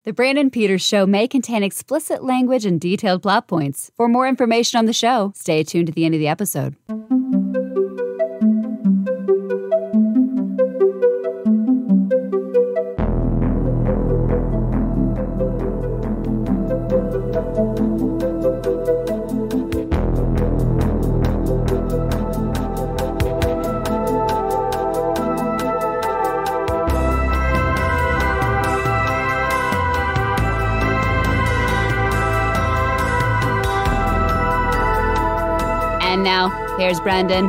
The Brandon Peters Show may contain explicit language and detailed plot points. For more information on the show, stay tuned to the end of the episode. And now, here's Brandon.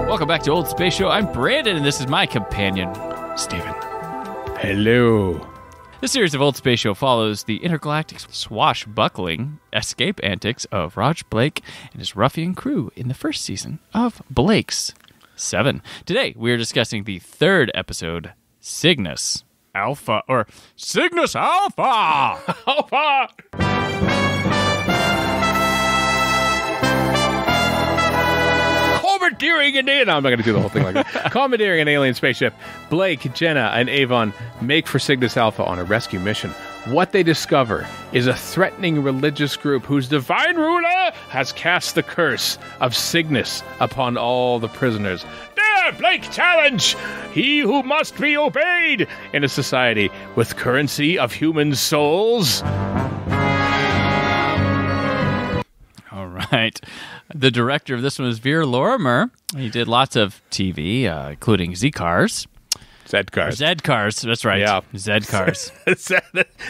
Welcome back to Old Space Show. I'm Brandon, and this is my companion, Steven. Hello. This series of Old Space Show follows the intergalactic swashbuckling escape antics of Raj Blake and his ruffian crew in the first season of Blake's 7. Today, we are discussing the third episode, Cygnus Alpha, or Cygnus Alpha! Alpha! Commandeering an alien... No, I'm not going to do the whole thing like that. Commandeering an alien spaceship, Blake, Jenna, and Avon make for Cygnus Alpha on a rescue mission. What they discover is a threatening religious group whose divine ruler has cast the curse of Cygnus upon all the prisoners. Dare Blake challenge! He who must be obeyed in a society with currency of human souls. All right. The director of this one is Veer Lorimer. He did lots of TV, including Z-Cars. Z-Cars. Z-Cars, that's right. Yeah. Z-Cars.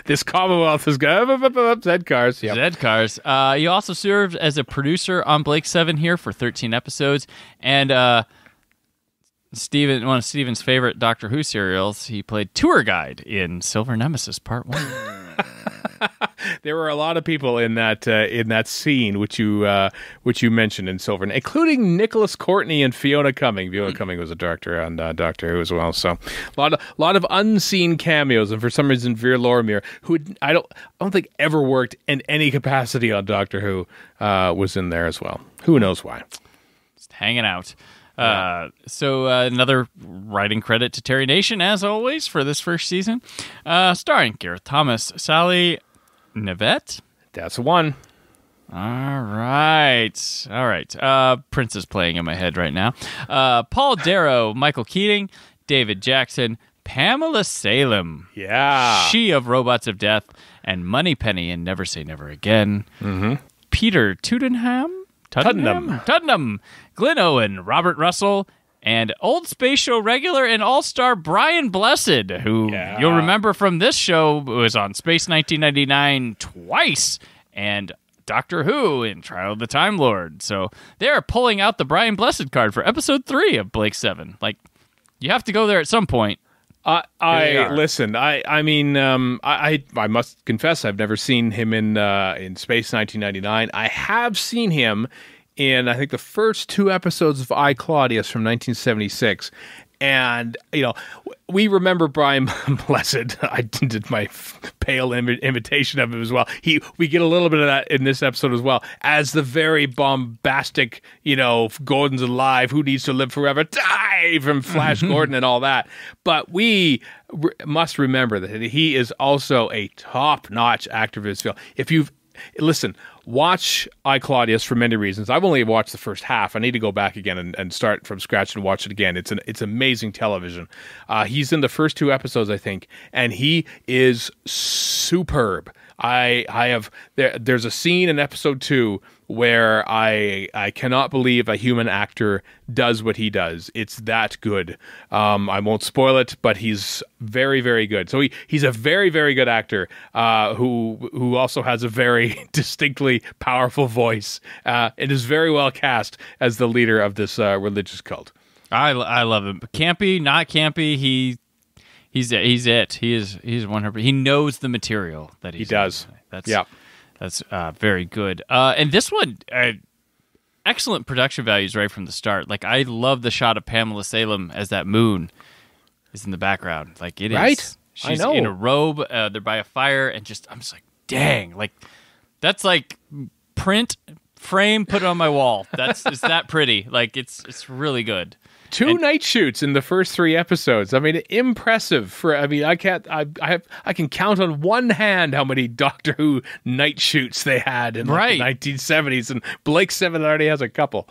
This Commonwealth is good. Z-Cars, yeah. Z-Cars. You also served as a producer on Blake 7 here for 13 episodes. And one of Steven's favorite Doctor Who serials, he played tour guide in Silver Nemesis Part 1. There were a lot of people in that scene which you mentioned in Silver, including Nicholas Courtney and Fiona Cumming. Fiona Cumming was a director on Doctor Who as well. So a lot of unseen cameos, and for some reason Veer Lorimer, who I don't think ever worked in any capacity on Doctor Who, was in there as well. Who knows why? Just hanging out. So another writing credit to Terry Nation, as always, for this first season. Starring Gareth Thomas, Sally Nivette. That's the one. All right. Prince is playing in my head right now. Paul Darrow, Michael Keating, David Jackson, Pamela Salem. Yeah. She of Robots of Death, and Moneypenny and Never Say Never Again. Mm-hmm. Peter Tuddenham, Glenn Owen, Robert Russell, and Old Space Show regular and all-star Brian Blessed, who you'll remember from this show was on Space 1999 twice, and Doctor Who in Trial of the Time Lord. So they're pulling out the Brian Blessed card for episode 3 of Blake 7. Like, you have to go there at some point. Listen. I mean, I must confess, I've never seen him in Space 1999. I have seen him in, I think, the first 2 episodes of I, Claudius from 1976. And, we remember Brian Blessed. I did my pale imitation of him as well. We get a little bit of that in this episode as well, as the very bombastic, Gordon's alive, who needs to live forever, die, from Flash Gordon and all that. But we must remember that he is also a top-notch actor of his film. Listen, watch I, Claudius for many reasons. I've only watched the first half. I need to go back again and start from scratch and watch it again. It's amazing television. He's in the first 2 episodes, I think, and he is superb. There's a scene in episode 2 where I cannot believe a human actor does what he does. It's that good. I won't spoil it, but he's very, very good. So he's a very, very good actor who also has a very distinctly powerful voice. It is very well cast as the leader of this religious cult. I love him. Campy, not campy. He's it. He's 100%. He knows the material that he does. That's very good. And this one, excellent production values right from the start. Like, I love the shot of Pamela Salem as that moon is in the background. Like, it right? is. She's in a robe. They're by a fire, and I'm just like, dang. Like, that's like print frame, put it on my wall. It's that pretty. Like, it's really good. 2 night shoots in the first 3 episodes. I mean, impressive. I can count on one hand how many Doctor Who night shoots they had in the 1970s, and Blake Seven already has a couple.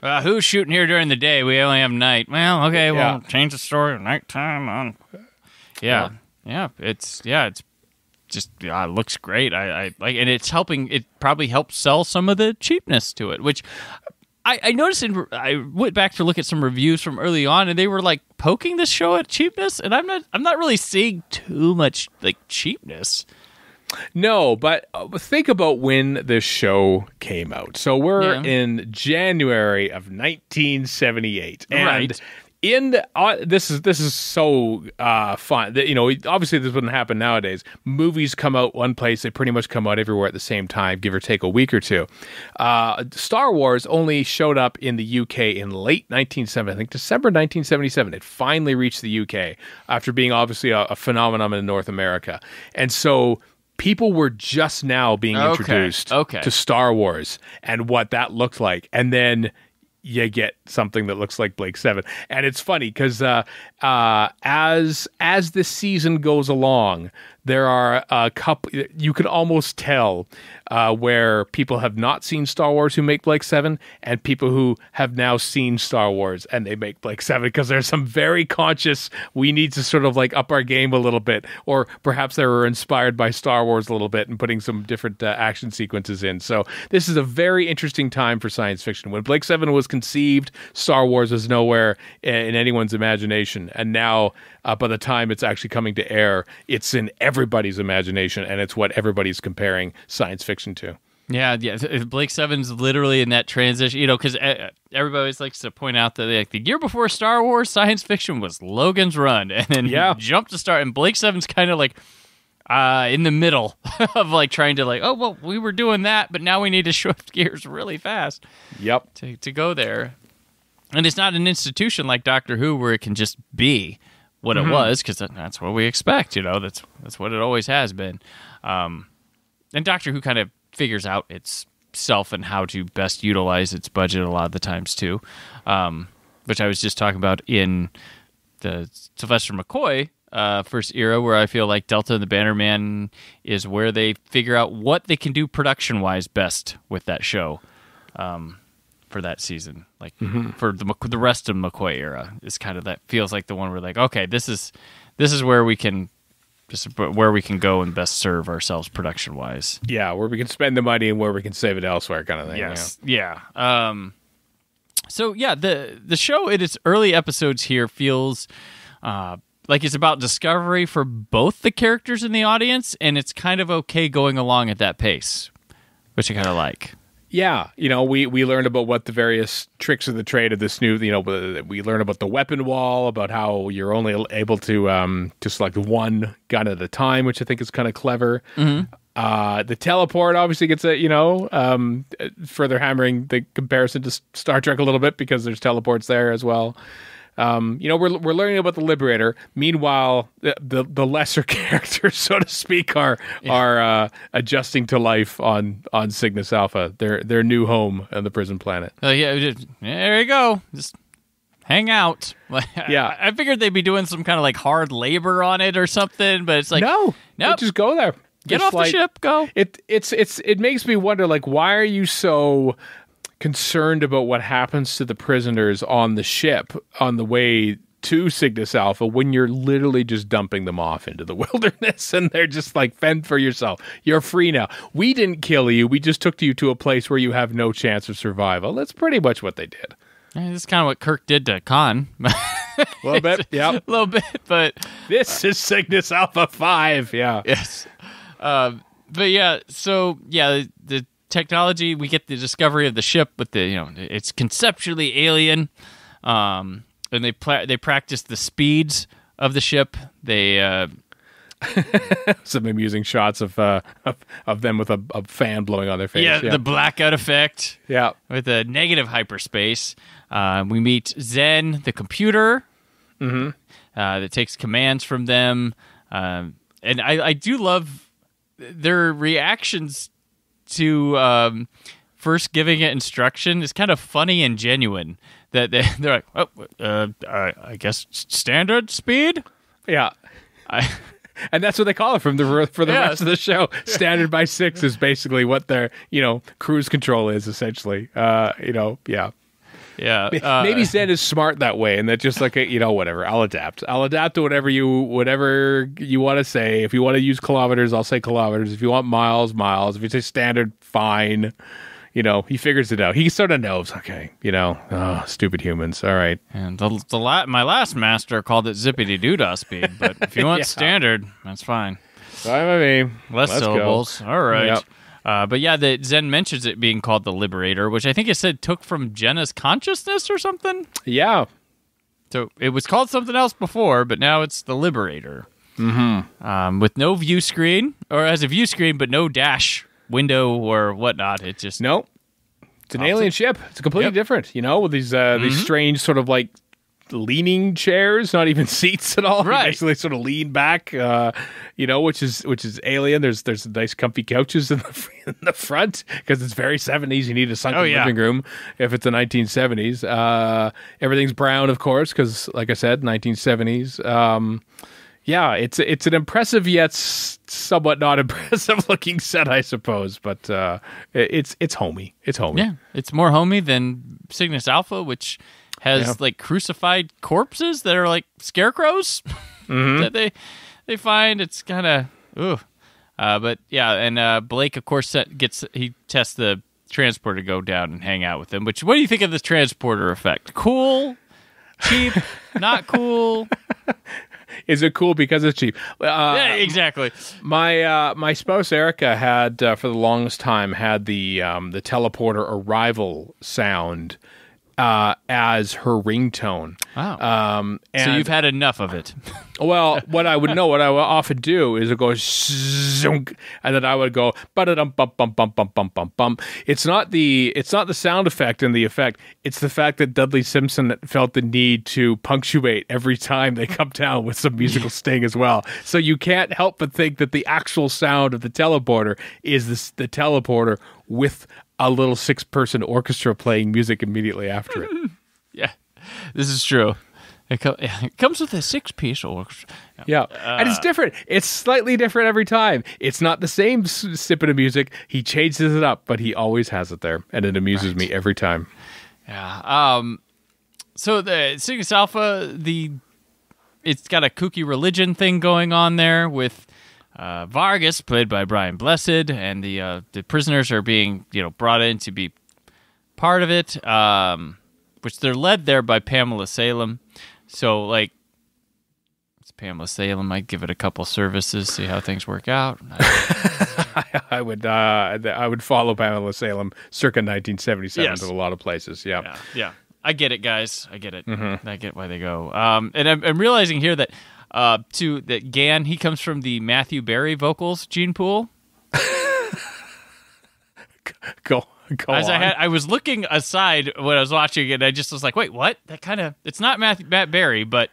Who's shooting here during the day? We only have night. Well, okay, we'll change the story to nighttime on. Yeah. It's just it looks great. I like, and it's helping. It probably helps sell some of the cheapness to it, which I noticed. I went back to look at some reviews from early on, and they were like poking this show at cheapness, and I'm not really seeing too much like cheapness. No, but think about when this show came out. So we're in January of 1978, and this is so fun that, obviously this wouldn't happen nowadays. Movies come out one place, they pretty much come out everywhere at the same time, give or take a week or two. Star Wars only showed up in the UK in late 1970, I think December 1977. It finally reached the UK after being obviously a phenomenon in North America, and so people were just now being introduced to Star Wars and what that looked like, and then you get something that looks like Blake Seven. And it's funny because as this season goes along, there are a couple, you can almost tell where people have not seen Star Wars who make Blake Seven, and people who have now seen Star Wars and they make Blake Seven, because there's some very conscious, we need to sort of like up our game a little bit, or perhaps they were inspired by Star Wars a little bit and putting some different action sequences in. So this is a very interesting time for science fiction. When Blake Seven was conceived, Star Wars was nowhere in anyone's imagination, and now by the time it's actually coming to air, it's in everybody's imagination, and it's what everybody's comparing science fiction to. Yeah. Blake Seven's literally in that transition, because everybody always likes to point out that like the year before Star Wars, science fiction was Logan's Run, and then jumped to start, and Blake Seven's kind of like in the middle of like trying to like, oh, well, we were doing that, but now we need to shift gears really fast. Yep. To go there. And it's not an institution like Doctor Who where it can just be what it was, because that's what we expect, that's what it always has been. And Doctor Who kind of figures out itself and how to best utilize its budget a lot of the times too, which I was just talking about in the Sylvester McCoy first era, where I feel like Delta and the Bannerman is where they figure out what they can do production-wise best with that show. For that season, like for the rest of McCoy era, is kind of that feels like the one where like, okay, this is where we can go and best serve ourselves production wise. Yeah, where we can spend the money and where we can save it elsewhere, kind of thing. Yes, yeah. So yeah, the show in its early episodes here feels like it's about discovery for both the characters and the audience, and it's kind of okay going along at that pace, which I kind of like. Yeah, we learned about what the various tricks of the trade of this new, we learn about the weapon wall, about how you're only able to select one gun at a time, which I think is kind of clever. The teleport obviously gets further hammering the comparison to Star Trek a little bit, because there's teleports there as well. We're learning about the Liberator. Meanwhile, the lesser characters, so to speak, are adjusting to life on Cygnus Alpha, their new home on the prison planet. There you go. Just hang out. Yeah, I figured they'd be doing some kind of like hard labor on it or something, but it's like no, just go there. Get off the ship. Go. It makes me wonder, like, why are you so concerned about what happens to the prisoners on the ship on the way to Cygnus Alpha when you're literally just dumping them off into the wilderness, and they're just like, fend for yourself. You're free now. We didn't kill you. We just took you to a place where you have no chance of survival. That's pretty much what they did. Yeah, this is kind of what Kirk did to Khan. A little bit, yeah. A little bit, but... This is Cygnus Alpha 5, yeah. Yes. But yeah, so, yeah, the technology, we get the discovery of the ship with it's conceptually alien, and they practice the speeds of the ship. They some amusing shots of them with a fan blowing on their face. Yeah, the blackout effect. Yeah, with a negative hyperspace. We meet Zen, the computer, that takes commands from them, and I do love their reactions to first giving it instruction is kind of funny and genuine. that they're like, I guess standard speed. Yeah. And that's what they call it for the rest of the show. Standard by 6 is basically what their cruise control is essentially. Yeah. Maybe Zen is smart that way, and that just like whatever. I'll adapt to whatever you want to say. If you want to use kilometers, I'll say kilometers. If you want miles. If you say standard, fine. He figures it out. He sort of knows. Okay, stupid humans. All right. And my last master called it zippity doodah speed, but if you want standard, that's fine. Fine by me. Less syllables. All right. Yep. But yeah, the Zen mentions it being called the Liberator, which I think it said took from Jenna's consciousness or something. Yeah. So it was called something else before, but now it's the Liberator. Mm-hmm. With no view screen, or as a view screen, but no dash window or whatnot. It's just nope. It's an alien ship. It's completely different. With these strange sort of like leaning chairs, not even seats at all. Right. You basically sort of lean back, which is alien. There's nice comfy couches in the front because it's very 70s. You need a sunken living room if it's the 1970s. Everything's brown, of course, because like I said, 1970s. Yeah, it's an impressive yet somewhat not impressive looking set, I suppose. But it's homey. It's homey. Yeah, it's more homey than Cygnus Alpha, which has like crucified corpses that are like scarecrows that they find. It's kind of but yeah, and Blake of course he tests the transporter to go down and hang out with him. Which what do you think of this transporter effect? Cool, cheap, not cool. Is it cool because it's cheap? Yeah, exactly. My spouse Erica had for the longest time had the teleporter arrival sound as her ringtone. Wow. So you've had enough of it. Well, what I would often do is it goes zunk, and then I would go ba-da-dum bum bum bum bum bum bum bum. It's not the sound effect and the effect. It's the fact that Dudley Simpson felt the need to punctuate every time they come down with some musical sting as well. So you can't help but think that the actual sound of the teleporter is the teleporter with a little 6-person orchestra playing music immediately after it. Yeah, this is true. It comes with a 6-piece orchestra. Yeah, and it's different. It's slightly different every time. It's not the same snippet of music. He changes it up, but he always has it there, and it amuses me every time. Yeah. So the Cygnus Alpha, it's got a kooky religion thing going on there with Vargas, played by Brian Blessed, and the prisoners are being brought in to be part of it, which they're led there by Pamela Salem. So like, it's Pamela Salem. I'd give it a couple services, see how things work out. I would follow Pamela Salem circa 1977 to a lot of places. Yeah. I get it, guys. I get it. Mm-hmm. I get why they go. And I'm realizing here that that Gan, he comes from the Matthew Berry vocals gene pool. Go on. I was looking aside when I was watching it, and I just was like, wait, what? It's not Matt Berry, but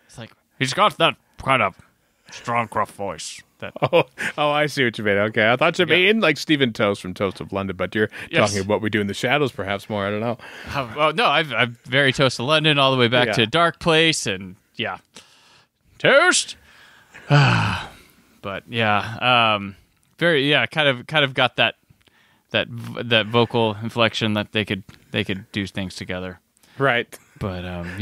it's like, he's got that kind of strong, gruff voice. Oh, I see what you mean. Okay, I thought you mean like Stephen Toast from Toast of London, but you're talking about What We Do in the Shadows, perhaps more. I don't know. Well, no, I'm very Toast of London all the way back to Dark Place, and Toast. But very kind of got that vocal inflection that they could do things together. Right. But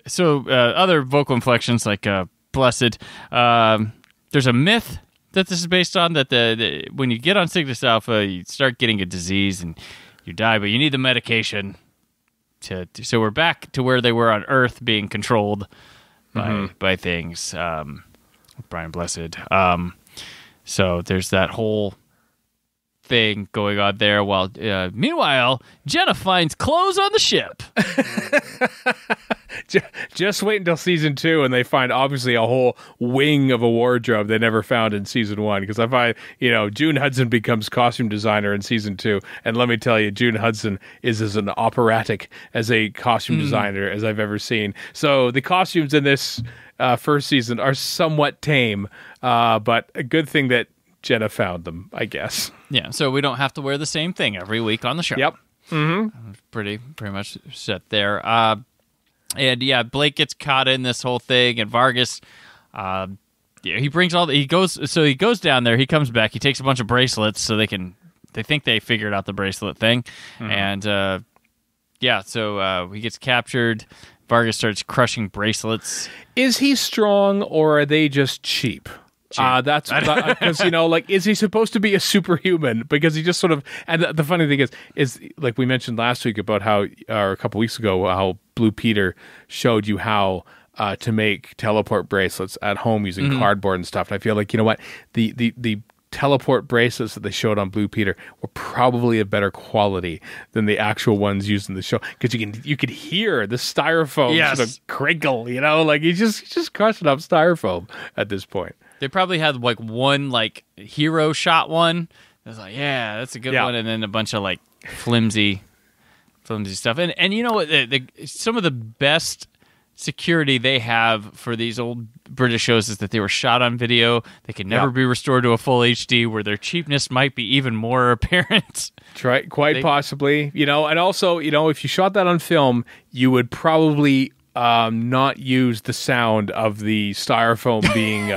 so other vocal inflections like Blessed. There's a myth that this is based on that when you get on Cygnus Alpha, you start getting a disease and you die, but you need the medication so we're back to where they were on Earth, being controlled by things. Brian Blessed. So there's that whole thing going on there. While meanwhile, Jenna finds clothes on the ship. Just wait until season 2, and they find obviously a whole wing of a wardrobe they never found in season 1. Because I find June Hudson becomes costume designer in season 2, and let me tell you, June Hudson is as an operatic as a costume designer as I've ever seen. So the costumes in this first season are somewhat tame, but a good thing that Jenna found them, I guess. Yeah, so we don't have to wear the same thing every week on the show. Yep. Pretty much set there. And yeah, Blake gets caught in this whole thing, and Vargas, he brings he goes down there. He comes back. He takes a bunch of bracelets so they think they figured out the bracelet thing, and so he gets captured. Vargas starts crushing bracelets. Is he strong, or are they just cheap? That's because is he supposed to be a superhuman? Because he just sort of, and the funny thing is like we mentioned last week about how, or a couple weeks ago, how Blue Peter showed you how to make teleport bracelets at home using cardboard and stuff. And I feel like, you know what, the teleport bracelets that they showed on Blue Peter were probably a better quality than the actual ones used in the show, because you could hear the styrofoam sort of crinkle. Like he's just crushing up styrofoam at this point. They probably had like one like hero shot one. I was like, yeah, that's a good one, and then a bunch of like flimsy stuff. And you know what? Some of the best security they have for these old British shows is that they were shot on video. They can never be restored to a full HD, where their cheapness might be even more apparent. Quite possibly. And also, if you shot that on film, you would probably not use the sound of the styrofoam being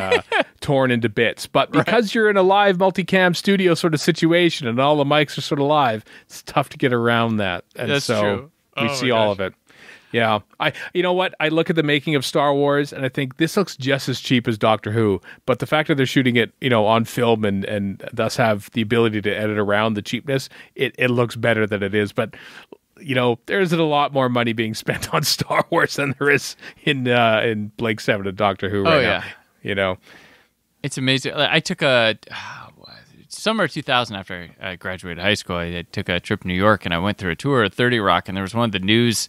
torn into bits. But because you're in a live multicam studio sort of situation and all the mics are sort of live, it's tough to get around that. And That's true. We see all of it. Yeah. You know what? I look at the making of Star Wars and I think this looks just as cheap as Doctor Who, but the fact that they're shooting it, on film and thus have the ability to edit around the cheapness, it looks better than it is. But there's a lot more money being spent on Star Wars than there is in Blake 7 and Doctor Who right now. It's amazing. I took a summer 2000 after I graduated high school. I took a trip to New York and I went through a tour of 30 Rock, and there was one of the news.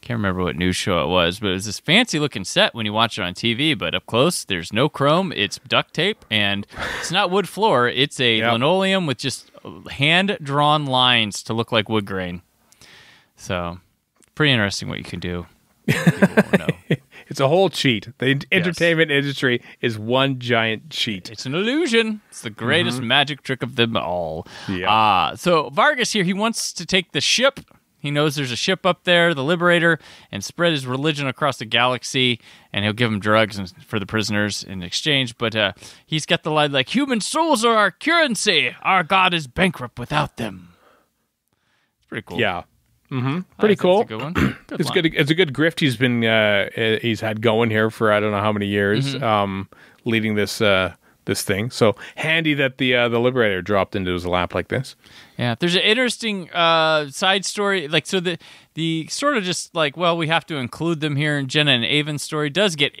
Can't remember what news show it was, but it was this fancy looking set when you watch it on TV, but up close, there's no chrome, it's duct tape, and it's not wood floor, it's a linoleum with just hand-drawn lines to look like wood grain. So, pretty interesting what you can do. It's a whole cheat. The entertainment industry is one giant cheat. It's an illusion. It's the greatest magic trick of them all. Yeah. So, Vargas here, he wants to take the ship. He knows there's a ship up there, the Liberator, and spread his religion across the galaxy, and he'll give them drugs for the prisoners in exchange. But he's got the line like, "Human souls are our currency. Our God is bankrupt without them." It's pretty cool. Yeah. Pretty cool. It's a good one. It's a good grift he's had going here for I don't know how many years, leading this thing. So handy that the Liberator dropped into his lap like this. Yeah, there's an interesting side story. Like, so the sort of just like, well, we have to include them here. And Jenna and Avon's story does get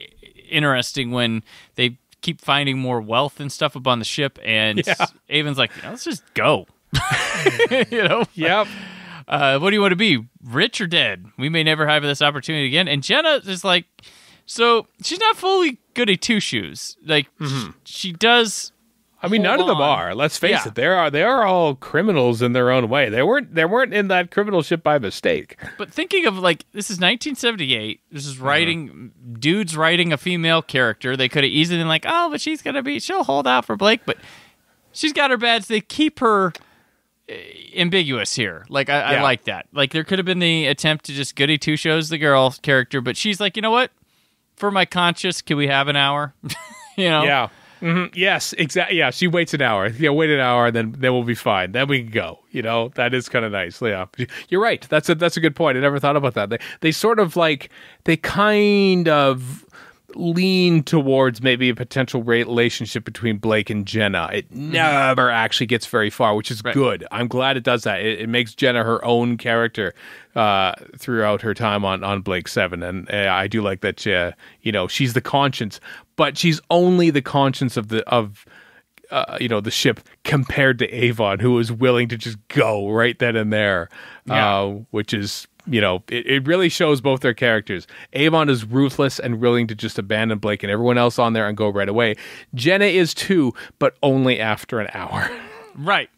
interesting when they keep finding more wealth and stuff up on the ship, and Avon's like, let's just go. Yep. What do you want to be, rich or dead? We may never have this opportunity again. And Jenna is like, so she's not fully goody two shoes. Like she does. I mean, none of them are. Let's face it. They are all criminals in their own way. They weren't in that criminal ship by mistake. But thinking of like, this is 1978. This is dudes writing a female character. They could have easily been like, oh, but she'll hold out for Blake. But she's got her badge. They keep her ambiguous here. Like I like that. Like there could have been the attempt to just goody two shows the girl character, but she's like, you know what? For my conscience, can we have an hour? Yeah. Yes, exactly. Yeah, she waits an hour. Wait an hour, then we'll be fine. Then we can go. That is kind of nice. Yeah, you're right. That's a good point. I never thought about that. They sort of like, they kind of lean towards maybe a potential relationship between Blake and Jenna. It never actually gets very far, which is good. I'm glad it does that. It makes Jenna her own character throughout her time on Blake 7, and I do like that. She's the conscience, but she's only the conscience of the ship compared to Avon, who is willing to just go right then and there, which is. It really shows both their characters. Avon is ruthless and willing to just abandon Blake and everyone else on there and go right away. Jenna is too, but only after an hour. Right.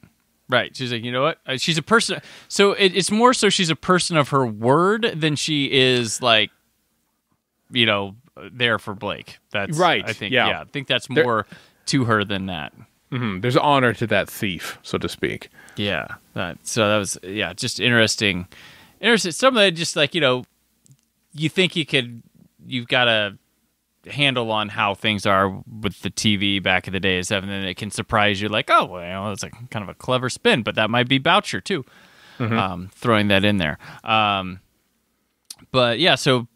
She's like, you know what? She's a person. So it's more so she's a person of her word than she is like, there for Blake. That's right. I think. Yeah, I think that's more to her than that. There's honor to that thief, so to speak. Yeah. So that was just interesting. Some of it just like, you think you've got a handle on how things are with the TV back in the days, and then it can surprise you like, oh, well, it's like kind of a clever spin, but that might be Boucher too. Throwing that in there. But yeah, so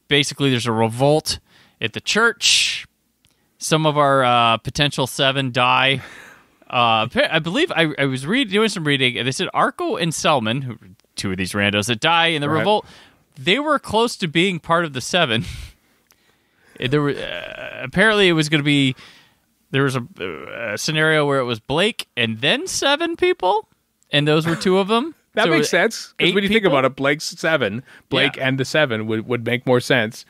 basically there's a revolt at the church. Some of our potential 7 die. I believe I was doing some reading, and they said Arco and Selman, who two of these randos that die in the revolt, they were close to being part of the 7. There were apparently it was going to be, there was a scenario where it was Blake and then 7 people, and those were 2 of them. That So makes sense. 8 When you think people? about it, Blake and the 7 would make more sense.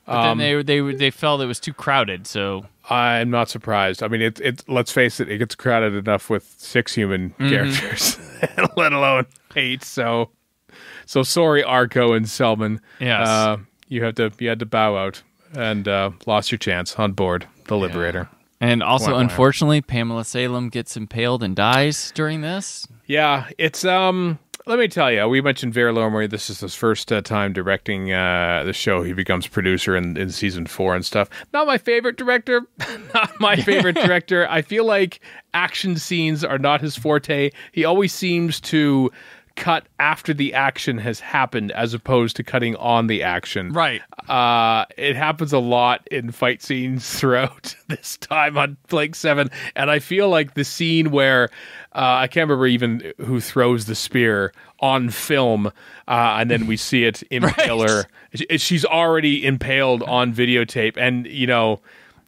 But then they felt it was too crowded, so I'm not surprised. I mean, it. Let's face it, it gets crowded enough with 6 human characters, let alone 8. So sorry, Arco and Selman. Yes. You had to bow out and lost your chance on board the Liberator. And also, unfortunately, Pamela Salem gets impaled and dies during this. Yeah, it's let me tell you, we mentioned Vera Lormery. This is his first time directing the show. He becomes producer in season 4 and stuff. Not my favorite director. Not my favorite director. I feel like action scenes are not his forte. He always seems to cut after the action has happened as opposed to cutting on the action. Right. It happens a lot in fight scenes throughout this time on Blake 7. And I feel like the scene where I can't remember even who throws the spear on film, and then we see it impale her. She's already impaled on videotape. And,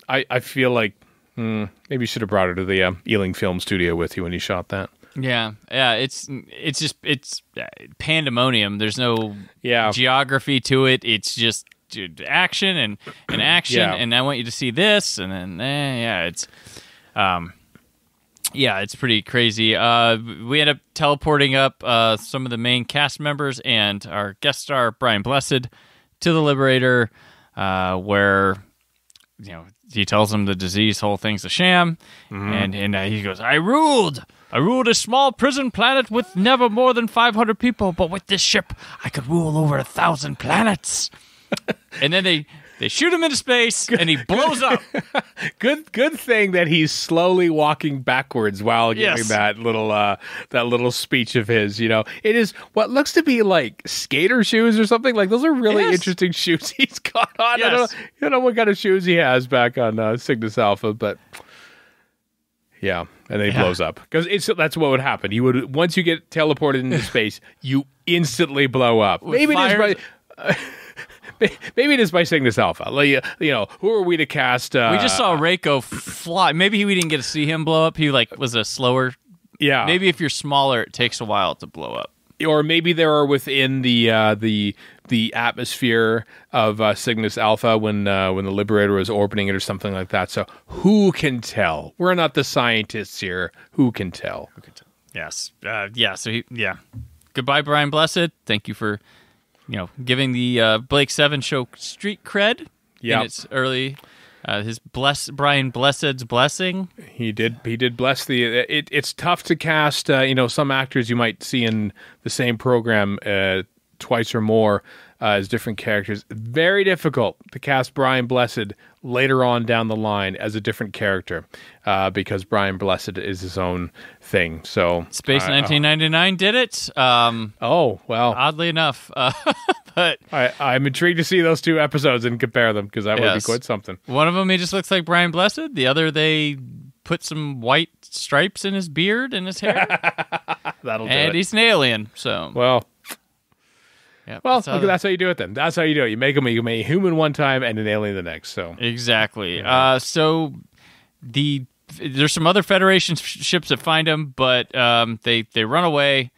I feel like maybe you should have brought her to the Ealing Film Studio with you when you shot that. Yeah, it's pandemonium. There's no geography to it. It's just action and action, and I want you to see this, and then it's pretty crazy. We end up teleporting up some of the main cast members and our guest star Brian Blessed to the Liberator, where he tells them the disease whole thing's a sham, and he goes, I ruled a small prison planet with never more than 500 people, but with this ship, I could rule over 1,000 planets. And then they shoot him into space, and he blows up. Good thing that he's slowly walking backwards while giving that little speech of his. It is what looks to be like skater shoes or something. Like those are really interesting shoes he's got on. Yes. I don't know what kind of shoes he has back on Cygnus Alpha, but. Yeah, and then he blows up because that's what would happen. You would once you get teleported into space, you instantly blow up. Maybe it is by Cygnus Alpha. Who are we to cast? We just saw Reiko fly. Maybe we didn't get to see him blow up. He was a slower. Yeah. Maybe if you're smaller, it takes a while to blow up. Or maybe they are within the atmosphere of Cygnus Alpha when the Liberator was orbiting it or something like that. So who can tell? We're not the scientists here. Who can tell? Yes. Goodbye, Brian Blessed. Thank you for giving the Blake 7 show street cred in its early. Brian Blessed's blessing. He did bless the. It's tough to cast. Some actors you might see in the same program twice or more as different characters. Very difficult to cast Brian Blessed later on down the line as a different character because Brian Blessed is his own thing. So Space 1999 did it. Oddly enough. But I'm intrigued to see those 2 episodes and compare them because that would be quite something. One of them, he just looks like Brian Blessed. The other, they put some white stripes in his beard and his hair. That'll do and it. He's an alien. So that's how you do it then. That's how you do it. You make a human one time and an alien the next. So exactly. So there's some other Federation ships that find him, but they run away.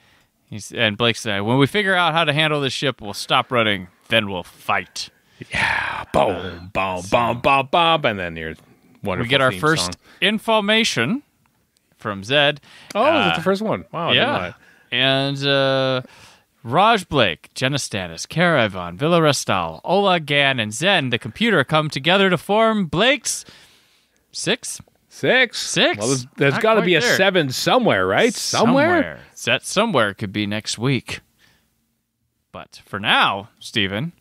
And Blake said, when we figure out how to handle this ship, we'll stop running, then we'll fight. Yeah. Boom, boom, boom, boom, boom. And then here's wonderful. We get our theme first song. Information from Zed. Oh, that's the first one. Wow. Yeah. And Raj Blake, Jenna Stanis, Kara Ivan, Villa Restal, Ola Gan, and Zen, the computer, come together to form Blake's 6? 6? Six? Well, there's got to be a 7 somewhere, right? Somewhere? That somewhere could be next week. But for now, Stephen,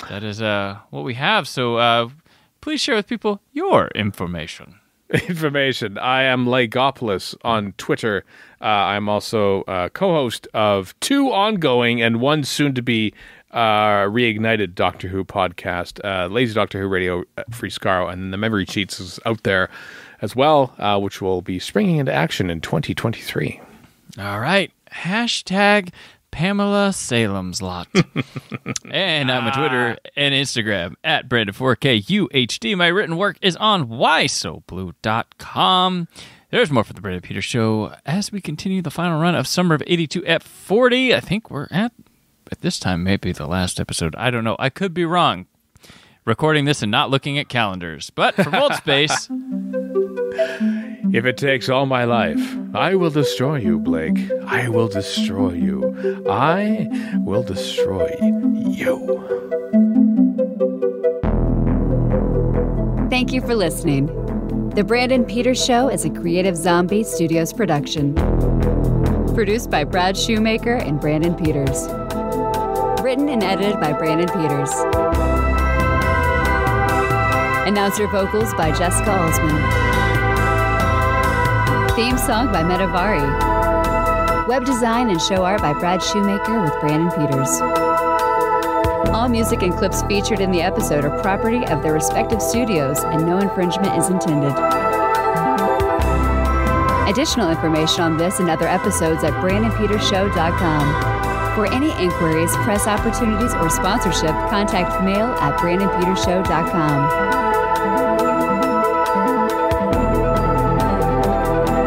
that is what we have. So please share with people your information. I am Legopoulos on Twitter. I'm also co-host of 2 ongoing and 1 soon-to-be reignited Doctor Who podcast, Lazy Doctor Who Radio, Free Scarrow, and the Memory Cheats is out there as well, which will be springing into action in 2023. All right. # Pamela Salem's Lot. And I'm on Twitter and Instagram at Brandon4KUHD. My written work is on whysoblue.com. There's more for the Brandon Peters Show as we continue the final run of Summer of 82 at 40. I think we're at this time, maybe the last episode. I don't know. I could be wrong. Recording this and not looking at calendars. But for Vault Space... If it takes all my life, I will destroy you, Blake. I will destroy you. I will destroy you. Thank you for listening. The Brandon Peters Show is a Creative Zombie Studios production. Produced by Brad Shoemaker and Brandon Peters. Written and edited by Brandon Peters. Announcer vocals by Jessica Alsman. Theme song by Metavari. Web design and show art by Brad Shoemaker with Brandon Peters. All music and clips featured in the episode are property of their respective studios, and no infringement is intended. Additional information on this and other episodes at BrandonPetersShow.com. For any inquiries, press opportunities, or sponsorship, contact mail at BrandonPetersShow.com.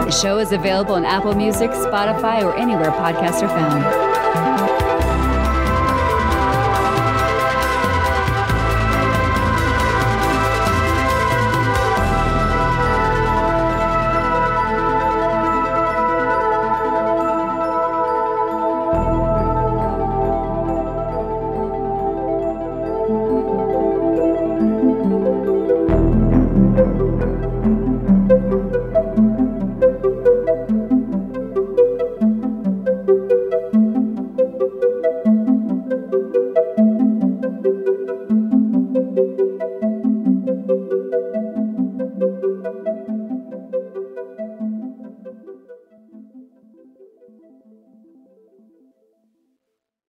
The show is available on Apple Music, Spotify, or anywhere podcasts are found.